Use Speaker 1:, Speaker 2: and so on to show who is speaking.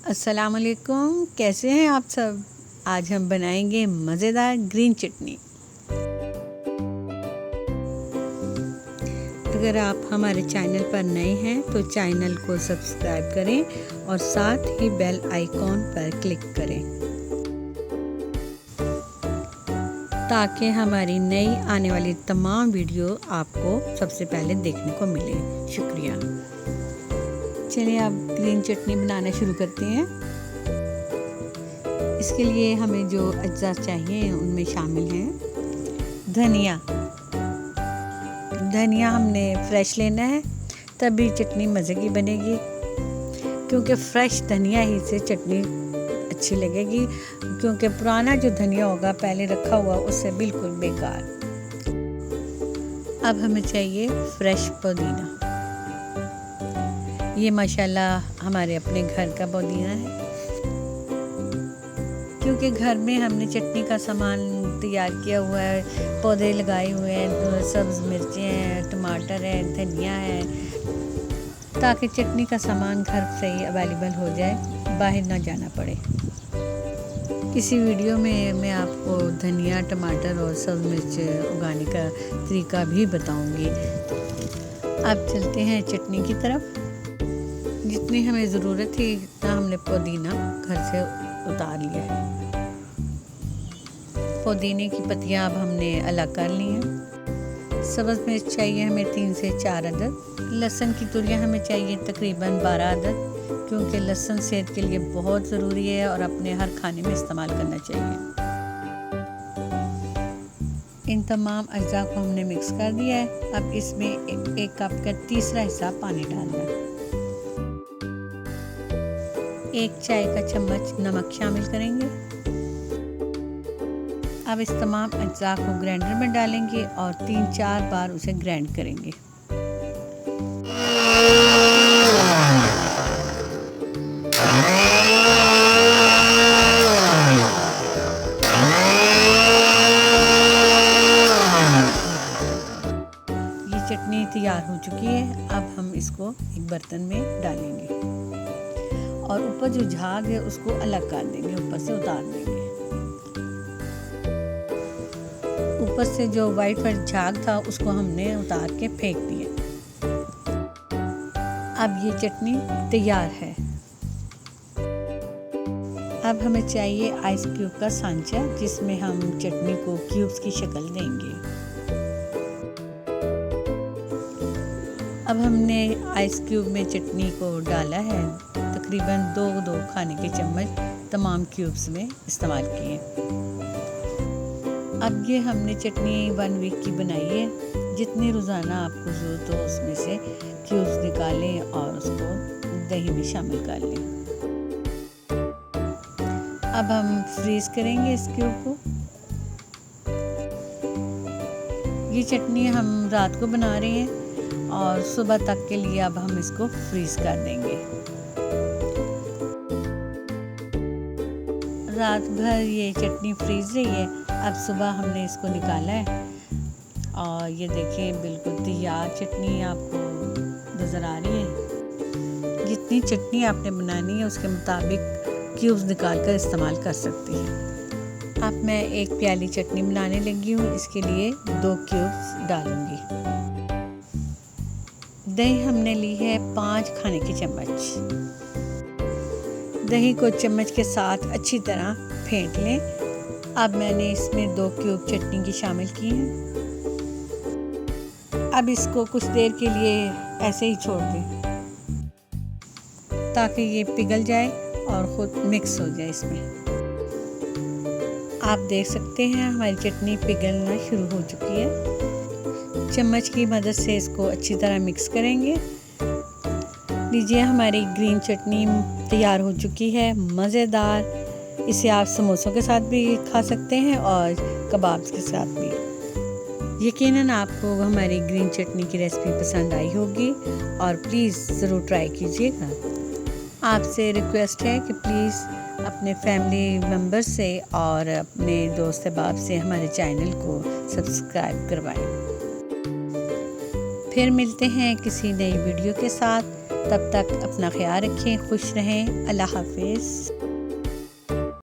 Speaker 1: अस्सलामुअलैकुम, कैसे हैं आप सब। आज हम बनाएंगे मज़ेदार ग्रीन चटनी। अगर आप हमारे चैनल पर नए हैं तो चैनल को सब्सक्राइब करें और साथ ही बेल आइकॉन पर क्लिक करें ताकि हमारी नई आने वाली तमाम वीडियो आपको सबसे पहले देखने को मिले। शुक्रिया। चलिए अब ग्रीन चटनी बनाना शुरू करते हैं। इसके लिए हमें जो अज्जा चाहिए उनमें शामिल हैं धनिया हमने फ्रेश लेना है, तभी चटनी मज़े की बनेगी, क्योंकि फ्रेश धनिया ही से चटनी अच्छी लगेगी, क्योंकि पुराना जो धनिया होगा पहले रखा हुआ उससे बिल्कुल बेकार। अब हमें चाहिए फ्रेश पुदीना। ये माशाल्लाह हमारे अपने घर का पुदीना है, क्योंकि घर में हमने चटनी का सामान तैयार किया हुआ है, पौधे लगाए हुए हैं, सब्ज़ मिर्चें हैं, टमाटर है, धनिया है, ताकि चटनी का सामान घर से ही अवेलेबल हो जाए, बाहर ना जाना पड़े। किसी वीडियो में मैं आपको धनिया, टमाटर और सब्ज़ मिर्च उगाने का तरीका भी बताऊंगी। अब चलते हैं चटनी की तरफ। जितनी हमें ज़रूरत थी इतना हमने पुदीना घर से उतार लिया है। पुदीने की पत्तियां अब हमने अलग कर ली हैं। सब्ज़ मिर्च चाहिए हमें 3 से 4 अदद। लहसुन की तुरियां हमें चाहिए तकरीबन 12 अदद, क्योंकि लहसुन सेहत के लिए बहुत ज़रूरी है और अपने हर खाने में इस्तेमाल करना चाहिए। इन तमाम अज्जा को हमने मिक्स कर दिया है। अब इसमें एक कप का तीसरा हिस्सा पानी डालना है। 1 चाय का चम्मच नमक शामिल करेंगे। अब इस तमाम अज्जा को ग्राइंडर में डालेंगे और 3-4 बार उसे ग्राइंड करेंगे। ये चटनी तैयार हो चुकी है। अब हम इसको एक बर्तन में डालेंगे और ऊपर जो झाग है उसको अलग कर देंगे, ऊपर से उतार देंगे। ऊपर से जो वाइट झाग था उसको हमने उतार के फेंक दिया। अब ये चटनी तैयार है। अब हमें चाहिए आइस क्यूब का सांचा, जिसमें हम चटनी को क्यूब्स की शक्ल देंगे। अब हमने आइस क्यूब में चटनी को डाला है। तकरीबन 2 खाने के चम्मच तमाम क्यूब्स में इस्तेमाल किए। अब ये हमने चटनी 1 वीक की बनाई है। जितनी रोज़ाना आपको ज़रूरत हो उसमें से क्यूब्स निकालें और उसको दही में शामिल कर लें। अब हम फ्रीज़ करेंगे इस क्यूब को। ये चटनी हम रात को बना रहे हैं और सुबह तक के लिए अब हम इसको फ्रीज़ कर देंगे। रात भर ये चटनी फ्रीज़ रही है। अब सुबह हमने इसको निकाला है और ये देखें बिल्कुल तैयार चटनी आपको नज़र आ रही है। जितनी चटनी आपने बनानी है उसके मुताबिक क्यूब्स निकाल कर इस्तेमाल कर सकती हैं। अब मैं 1 प्याली चटनी बनाने लगी हूँ। इसके लिए 2 क्यूब्स डालूँगी। दही हमने ली है 5 खाने के चम्मच। दही को चम्मच के साथ अच्छी तरह फेंट लें। अब मैंने इसमें 2 क्यूब चटनी की शामिल की हैं। अब इसको कुछ देर के लिए ऐसे ही छोड़ दें ताकि ये पिघल जाए और ख़ुद मिक्स हो जाए इसमें। आप देख सकते हैं हमारी चटनी पिघलना शुरू हो चुकी है। चम्मच की मदद से इसको अच्छी तरह मिक्स करेंगे। लीजिए हमारी ग्रीन चटनी तैयार हो चुकी है, मज़ेदार। इसे आप समोसों के साथ भी खा सकते हैं और कबाब्स के साथ भी। यकीनन आपको हमारी ग्रीन चटनी की रेसिपी पसंद आई होगी और प्लीज़ ज़रूर ट्राई कीजिएगा। आपसे रिक्वेस्ट है कि प्लीज़ अपने फैमिली मेम्बर से और अपने दोस्त अहबाब से हमारे चैनल को सब्सक्राइब करवाएं। फिर मिलते हैं किसी नई वीडियो के साथ। तब तक अपना ख्याल रखें, खुश रहें। अल्लाह हाफिज़।